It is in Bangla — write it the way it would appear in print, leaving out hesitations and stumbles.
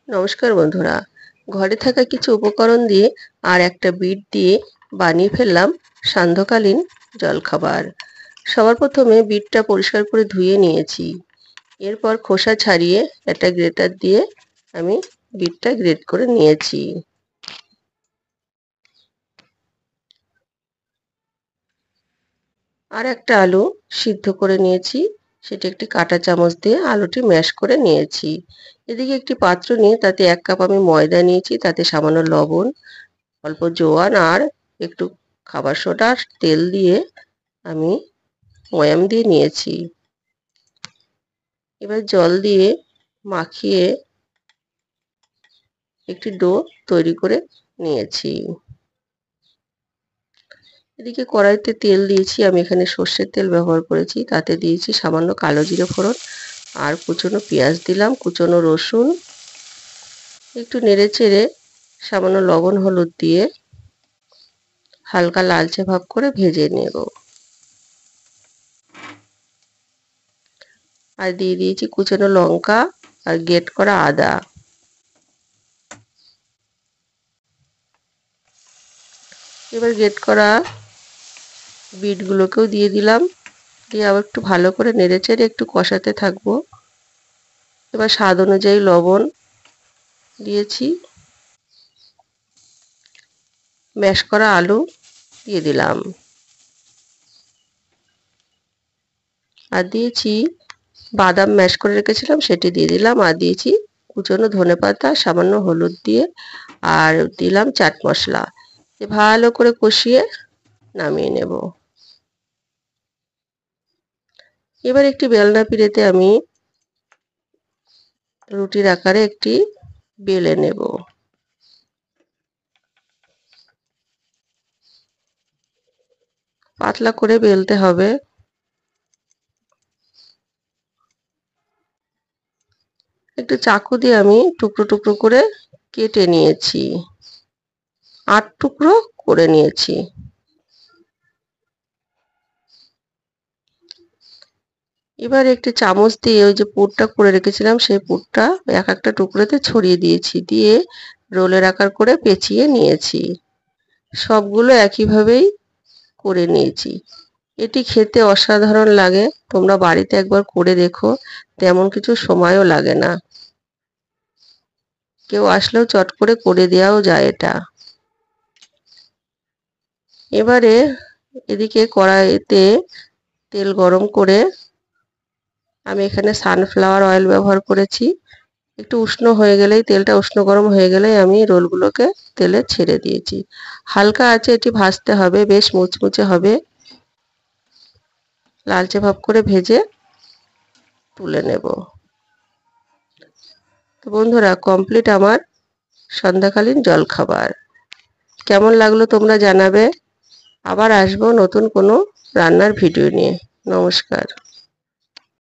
নমস্কার বন্ধুরা, ঘরে থাকা কিছু উপকরণ দিয়ে আর একটা বিট দিয়ে বানিয়ে ফেললাম সান্ধ্যকালীন জলখাবার। সবার প্রথমে বিটটা পরিষ্কার করে ধুয়ে নিয়েছি। এরপর খোসা ছাড়িয়ে একটা গ্রেটার দিয়ে আমি বিটটা গ্রেট করে নিয়েছি। আর একটা আলু সিদ্ধ করে নিয়েছি, সেটা একটি কাঁটা চামচ দিয়ে আলুটি ম্যাশ করে নিয়েছি। এদিকে একটি পাত্র নিয়ে তাতে 1 কাপ আমি ময়দা নিয়েছি, তাতে সামান্য লবণ, অল্প জোয়ান আর একটু খাবার সোডা আর তেল দিয়ে আমি ময়াম দিয়ে নিয়েছি। এবার জল দিয়ে মাখিয়ে একটি ডো তৈরি করে নিয়েছি। এদিকে কড়াইতে তেল দিয়েছি, আমি এখানে সর্ষের তেল ব্যবহার করেছি। তাতে দিয়েছি সামান্য কালো জিরে ফোড়ন আর কুচনো পেঁয়াজ দিলাম, কুচনো রসুন। একটু নেড়ে চেড়ে সামান্য লবণ হলুদ দিয়ে হালকা লালচে ভাব করে ভেজে নেব। আর দিয়ে দিয়েছি কুচনো লঙ্কা আর গ্রেট করা আদা। এবার গ্রেট করা বিটগুলোকেও দিয়ে দিলাম, দিয়ে আবার একটু ভালো করে নেড়েচেড়ে একটু কষাতে থাকবো। এবার স্বাদ অনুযায়ী লবণ দিয়েছি, ম্যাশ করা আলু দিয়ে দিলাম, আর দিয়েছি বাদাম ম্যাশ করে রেখেছিলাম সেটি দিয়ে দিলাম, আর দিয়েছি কুচনো ধনেপাতা, সামান্য হলুদ দিয়ে আর দিলাম চাট মশলা। ভালো করে কষিয়ে নামিয়ে নেব। এবার একটি বেলনা পিঁড়েতে আমি রুটির আকারে একটি বেলে নেব। পাতলা করে বেলতে হবে। একটু চাকু দিয়ে আমি টুকরো টুকরো করে কেটে নিয়েছি, 8 টুকরো করে নিয়েছি। এবার একটি চামচ দিয়ে ওই যে পুরটা করে রেখেছিলাম সেই পুরটা এক একটা টুকরোতে ছড়িয়ে দিয়েছি, দিয়ে রোলের আকার করে পেঁচিয়ে নিয়েছি। সবগুলো একইভাবেই করে নিয়েছি। এটি খেতে অসাধারণ লাগে, তোমরা বাড়িতে একবার করে দেখো, তেমন কিছু সময়ও লাগে না। কেউ আসলেও চট করে দেওয়াও যায় এটা। এবারে এদিকে কড়াইতে তেল গরম করে আমি এখানে সানফ্লাওয়ার অয়েল ব্যবহার করেছি। একটু উষ্ণ হয়ে গেলেই, তেলটা উষ্ণ গরম হয়ে গেলেই আমি রোলগুলোকে তেলে ছেড়ে দিয়েছি। হালকা আঁচে এটি ভাজতে হবে, বেশ মুচমুচে হবে, লালচে ভাব করে ভেজে তুলে নেব। তো বন্ধুরা, কমপ্লিট আমার সন্ধ্যাকালীন জলখাবার। কেমন লাগলো তোমরা জানাবে। আবার আসবো নতুন কোনো রান্নার ভিডিও নিয়ে। নমস্কার।